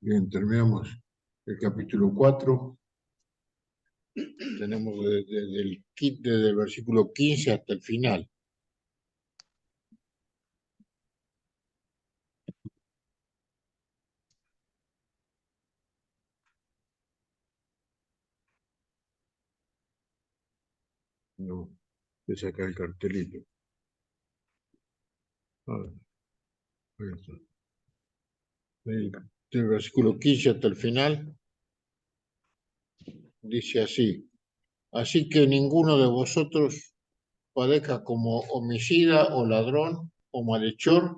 Bien, terminamos el capítulo 4. Tenemos desde el versículo 15 hasta el final. No, voy a sacar el cartelito. Ahí está. Del versículo 15 hasta el final, dice así: así que ninguno de vosotros padezca como homicida o ladrón o malhechor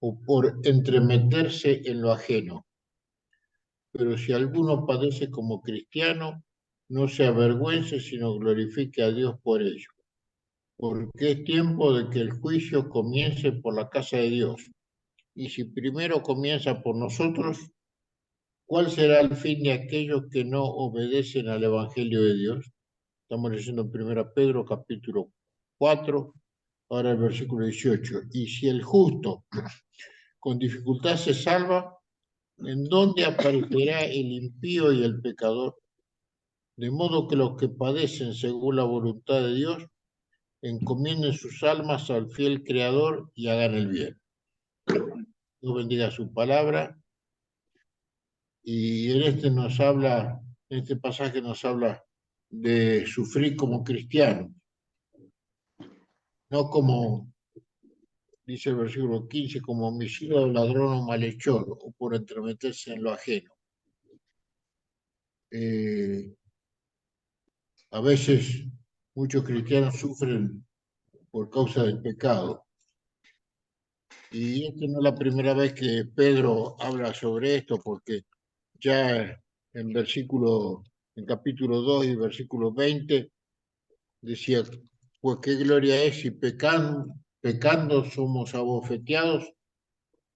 o por entremeterse en lo ajeno. Pero si alguno padece como cristiano, no se avergüence, sino glorifique a Dios por ello. Porque es tiempo de que el juicio comience por la casa de Dios. Y si primero comienza por nosotros, ¿cuál será el fin de aquellos que no obedecen al Evangelio de Dios? Estamos leyendo en 1 Pedro capítulo 4, ahora el versículo 18. Y si el justo con dificultad se salva, ¿en dónde aparecerá el impío y el pecador? De modo que los que padecen según la voluntad de Dios encomienden sus almas al fiel Creador y hagan el bien. Dios bendiga su palabra. Y en este pasaje nos habla de sufrir como cristiano, no como, dice el versículo 15, como homicida o ladrón o malhechor, o por entremeterse en lo ajeno. A veces muchos cristianos sufren por causa del pecado. Y esta no es la primera vez que Pedro habla sobre esto, porque ya en capítulo 2 y versículo 20, decía: pues qué gloria es si pecando somos abofeteados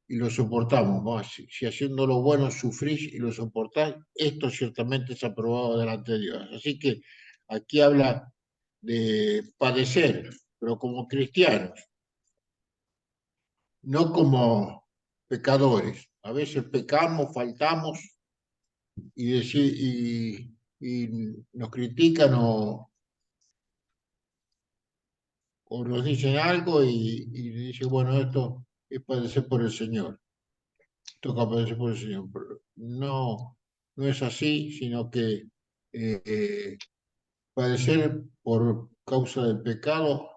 y lo soportamos. ¿No? Si haciendo lo bueno sufrís y lo soportáis, esto ciertamente es aprobado delante de Dios. Así que aquí habla de padecer, pero como cristianos, no como pecadores. A veces pecamos, faltamos y nos critican o nos dicen algo y dicen, bueno, esto es padecer por el Señor, toca padecer por el Señor. Pero no, no es así, sino que padecer por causa del pecado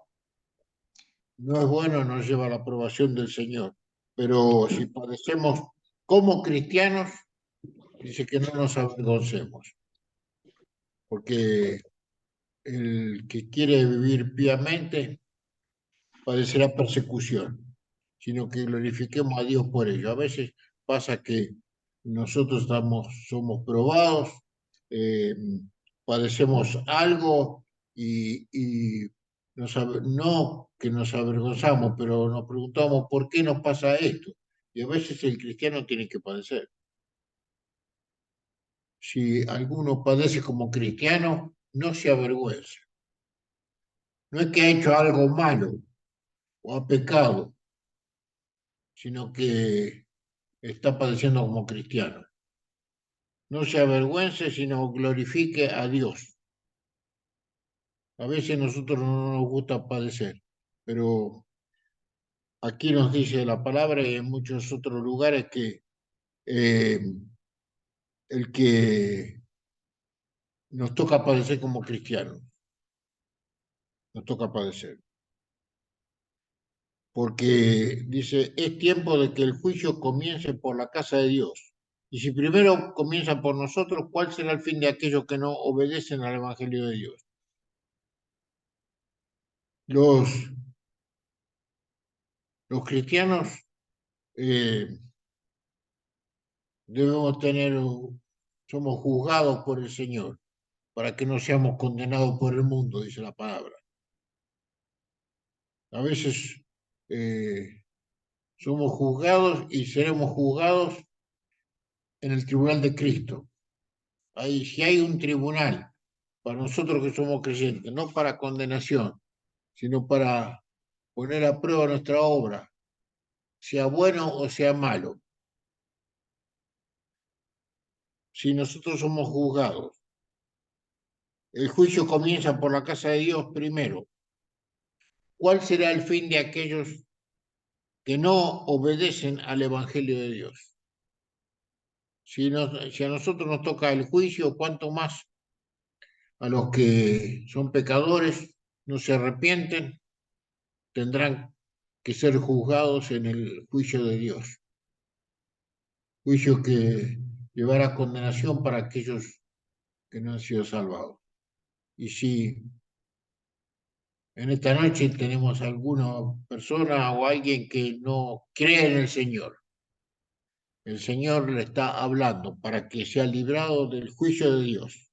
no es bueno, no lleva a la aprobación del Señor. Pero si padecemos como cristianos, dice que no nos avergoncemos, porque el que quiere vivir piamente padecerá persecución, sino que glorifiquemos a Dios por ello. A veces pasa que nosotros somos probados, eh, padecemos algo y no que nos avergonzamos, pero nos preguntamos por qué nos pasa esto. Y a veces el cristiano tiene que padecer. Si alguno padece como cristiano, no se avergüenza. No es que ha hecho algo malo o ha pecado, sino que está padeciendo como cristiano. No se avergüence, sino glorifique a Dios. A veces a nosotros no nos gusta padecer, pero aquí nos dice la palabra y en muchos otros lugares que eh, el que nos toca padecer como cristianos, nos toca padecer. Porque dice, es tiempo de que el juicio comience por la casa de Dios. Y si primero comienza por nosotros, ¿cuál será el fin de aquellos que no obedecen al Evangelio de Dios? Los, los cristianos eh, debemos somos juzgados por el Señor, para que no seamos condenados por el mundo, dice la palabra. A veces eh, Somos juzgados y seremos juzgados en el tribunal de Cristo. Ahí, si hay un tribunal para nosotros que somos creyentes, no para condenación, sino para poner a prueba nuestra obra, sea bueno o sea malo. Si nosotros somos juzgados, el juicio comienza por la casa de Dios primero. ¿Cuál será el fin de aquellos que no obedecen al Evangelio de Dios? Si a nosotros nos toca el juicio, ¿cuánto más a los que son pecadores, no se arrepienten, tendrán que ser juzgados en el juicio de Dios? Juicio que llevará a condenación para aquellos que no han sido salvados. Y si en esta noche tenemos alguna persona o alguien que no cree en el Señor le está hablando para que sea librado del juicio de Dios,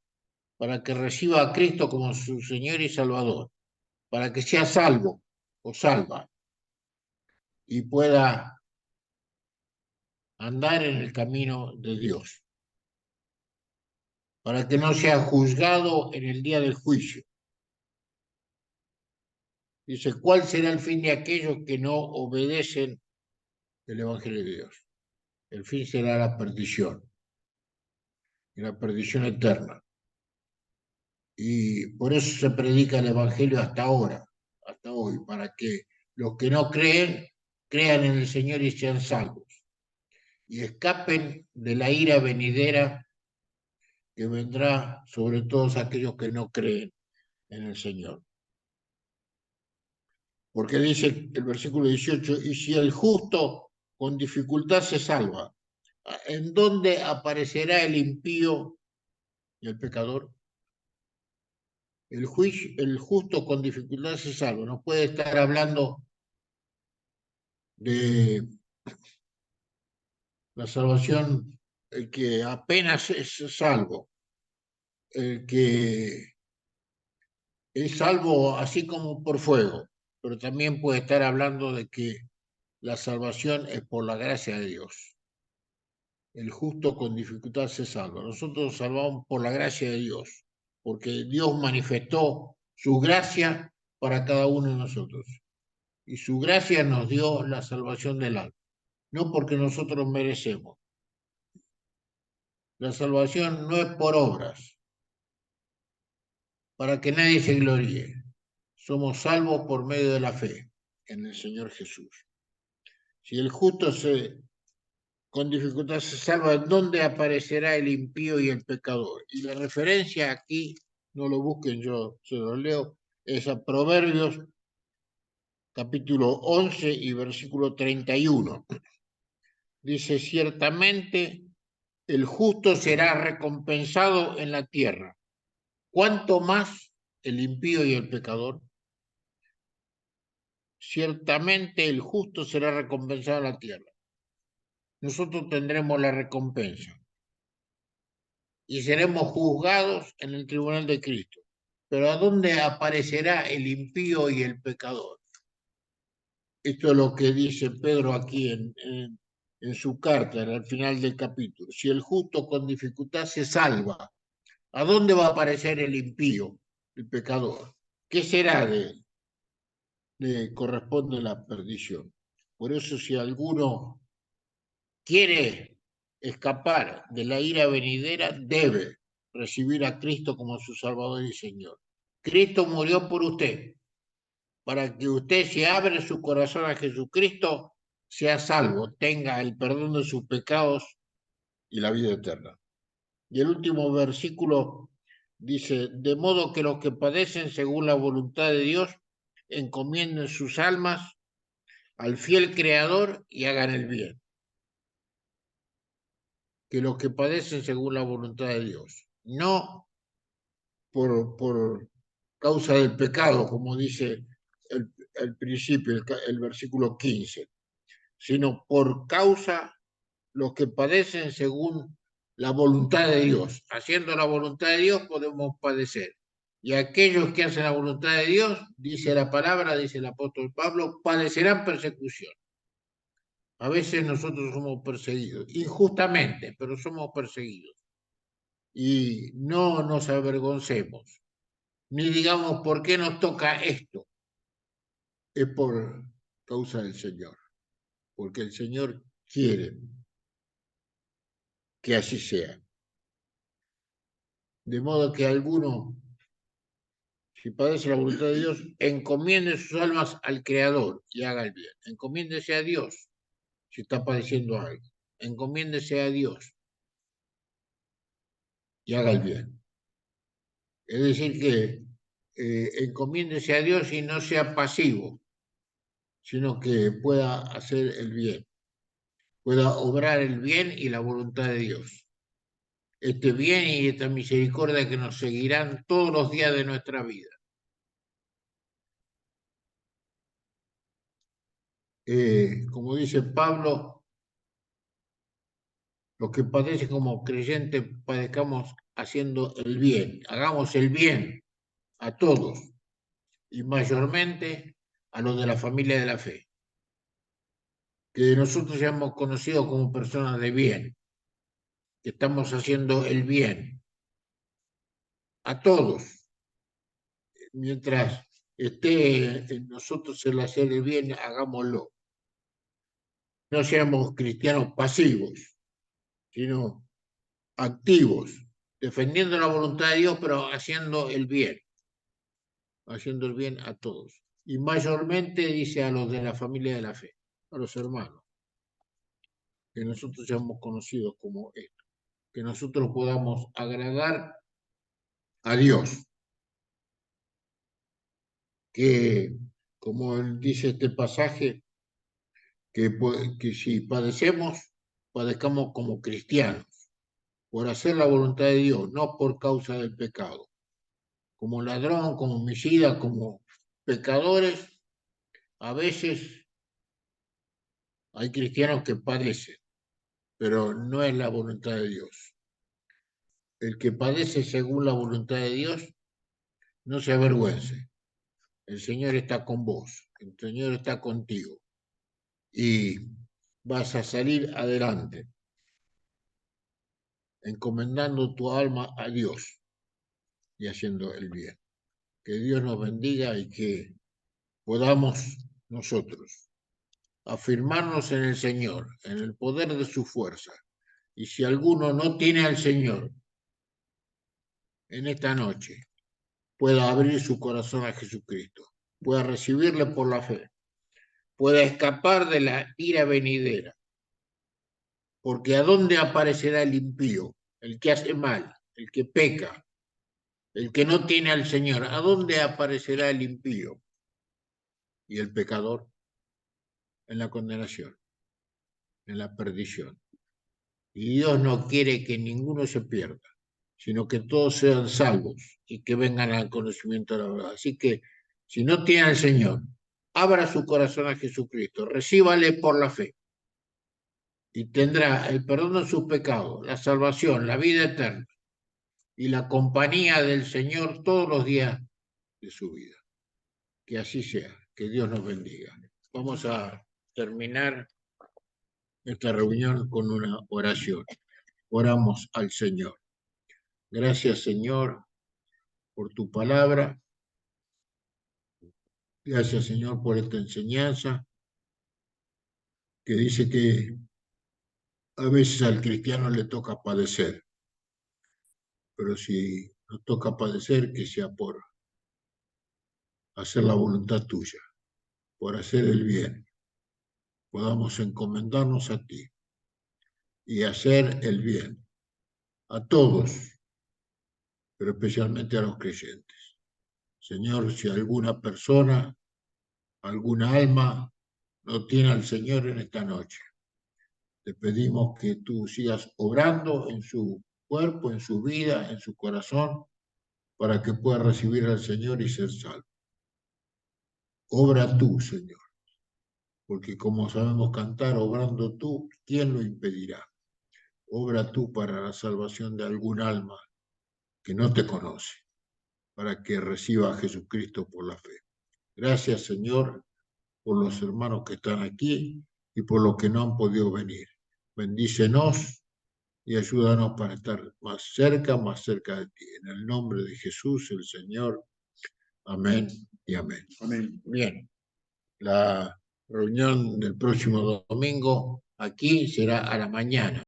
para que reciba a Cristo como su Señor y Salvador, para que sea salvo o salva y pueda andar en el camino de Dios, para que no sea juzgado en el día del juicio. Dice, ¿cuál será el fin de aquellos que no obedecen el Evangelio de Dios? El fin será la perdición, y la perdición eterna. Y por eso se predica el Evangelio hasta ahora, hasta hoy, para que los que no creen, crean en el Señor y sean salvos, y escapen de la ira venidera que vendrá sobre todos aquellos que no creen en el Señor. Porque dice el versículo 18, y si el justo con dificultad se salva, ¿en dónde aparecerá el impío y el pecador? El justo con dificultad se salva. No puede estar hablando de la salvación, el que apenas es salvo, el que es salvo así como por fuego, pero también puede estar hablando de que la salvación es por la gracia de Dios. El justo con dificultad se salva. Nosotros nos salvamos por la gracia de Dios, porque Dios manifestó su gracia para cada uno de nosotros. Y su gracia nos dio la salvación del alma, no porque nosotros merecemos. La salvación no es por obras, para que nadie se gloríe. Somos salvos por medio de la fe en el Señor Jesús. Si el justo con dificultad se salva, ¿dónde aparecerá el impío y el pecador? Y la referencia aquí, no lo busquen, yo se lo leo, es a Proverbios capítulo 11 y versículo 31. Dice, ciertamente el justo será recompensado en la tierra. ¿Cuánto más el impío y el pecador? Ciertamente el justo será recompensado en la tierra. Nosotros tendremos la recompensa y seremos juzgados en el tribunal de Cristo. Pero ¿a dónde aparecerá el impío y el pecador? Esto es lo que dice Pedro aquí en su carta, al final del capítulo. Si el justo con dificultad se salva, ¿a dónde va a aparecer el impío, el pecador? ¿Qué será de él? Le corresponde la perdición. Por eso si alguno quiere escapar de la ira venidera, debe recibir a Cristo como su Salvador y Señor. Cristo murió por usted, para que usted, si abre su corazón a Jesucristo, sea salvo, tenga el perdón de sus pecados y la vida eterna. Y el último versículo dice, de modo que los que padecen según la voluntad de Dios, encomienden sus almas al fiel Creador y hagan el bien. Que los que padecen según la voluntad de Dios, no por causa del pecado, como dice el principio, el versículo 15, sino por causa los que padecen según la voluntad de Dios. Haciendo la voluntad de Dios podemos padecer. Y aquellos que hacen la voluntad de Dios, dice la palabra, dice el apóstol Pablo, padecerán persecución. A veces nosotros somos perseguidos, injustamente, pero somos perseguidos. Y no nos avergoncemos, ni digamos por qué nos toca esto. Es por causa del Señor, porque el Señor quiere que así sea. De modo que alguno, si padece la voluntad de Dios, encomiende sus almas al Creador y haga el bien. Encomiéndese a Dios si está padeciendo algo. Encomiéndese a Dios y haga el bien. Es decir, que encomiéndese a Dios y no sea pasivo, sino que pueda hacer el bien, pueda obrar el bien y la voluntad de Dios. Este bien y esta misericordia que nos seguirán todos los días de nuestra vida. Como dice Pablo, los que padecen como creyentes padezcamos haciendo el bien, hagamos el bien a todos y mayormente a los de la familia de la fe, que nosotros seamos conocidos como personas de bien, que estamos haciendo el bien a todos, mientras esté en nosotros el hacer el bien, hagámoslo. No seamos cristianos pasivos, sino activos, defendiendo la voluntad de Dios, pero haciendo el bien a todos. Y mayormente dice a los de la familia de la fe, a los hermanos, que nosotros seamos conocidos como esto, que nosotros podamos agradar a Dios, que como dice este pasaje, que si padecemos, padezcamos como cristianos, por hacer la voluntad de Dios, no por causa del pecado. Como ladrón, como homicida, como pecadores, a veces hay cristianos que padecen, pero no es la voluntad de Dios. El que padece según la voluntad de Dios, no se avergüence. El Señor está con vos, el Señor está contigo y vas a salir adelante, encomendando tu alma a Dios y haciendo el bien. Que Dios nos bendiga y que podamos nosotros afirmarnos en el Señor, en el poder de su fuerza. Y si alguno no tiene al Señor en esta noche, pueda abrir su corazón a Jesucristo, pueda recibirle por la fe, pueda escapar de la ira venidera, porque ¿a dónde aparecerá el impío, el que hace mal, el que peca, el que no tiene al Señor? ¿A dónde aparecerá el impío y el pecador? En la condenación, en la perdición. Y Dios no quiere que ninguno se pierda, sino que todos sean salvos y que vengan al conocimiento de la verdad. Así que si no tiene al Señor, abra su corazón a Jesucristo, recíbale por la fe y tendrá el perdón de sus pecados, la salvación, la vida eterna y la compañía del Señor todos los días de su vida. Que así sea, que Dios nos bendiga. Vamos a terminar esta reunión con una oración. Oramos al Señor. Gracias, Señor, por tu palabra. Gracias, Señor, por esta enseñanza que dice que a veces al cristiano le toca padecer, pero si nos toca padecer, que sea por hacer la voluntad tuya, por hacer el bien, podamos encomendarnos a ti y hacer el bien a todos, pero especialmente a los creyentes. Señor, si alguna persona, alguna alma no tiene al Señor en esta noche, te pedimos que tú sigas obrando en su cuerpo, en su vida, en su corazón, para que pueda recibir al Señor y ser salvo. Obra tú, Señor, porque como sabemos cantar, obrando tú, ¿quién lo impedirá? Obra tú para la salvación de algún alma que no te conoce, para que reciba a Jesucristo por la fe. Gracias, Señor, por los hermanos que están aquí y por los que no han podido venir. Bendícenos y ayúdanos para estar más cerca de ti. En el nombre de Jesús, el Señor. Amén y amén. Amén. Bien, la reunión del próximo domingo aquí será a la mañana.